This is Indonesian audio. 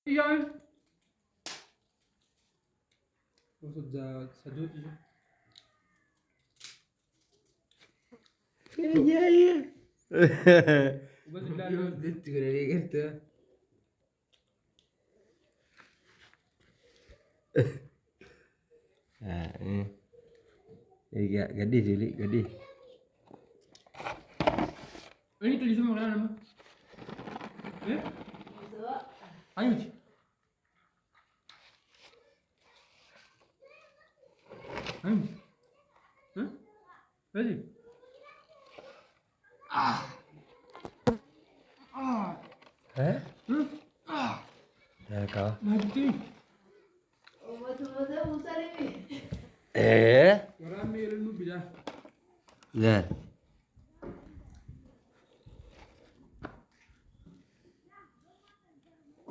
Iya. Maksud sajut iya. Iya iya. Ubah sudah. Itu dari gitu. Nah, ini. Iya, gadis Juli, gadis. Ini tulis semua kan nama. Eh? Ayo. Ayo. Hah? Lagi. Ah. Hah? Hmm? Ah. Nah, kau. Mati. Eh? Orang ambil lu bisa. Nah.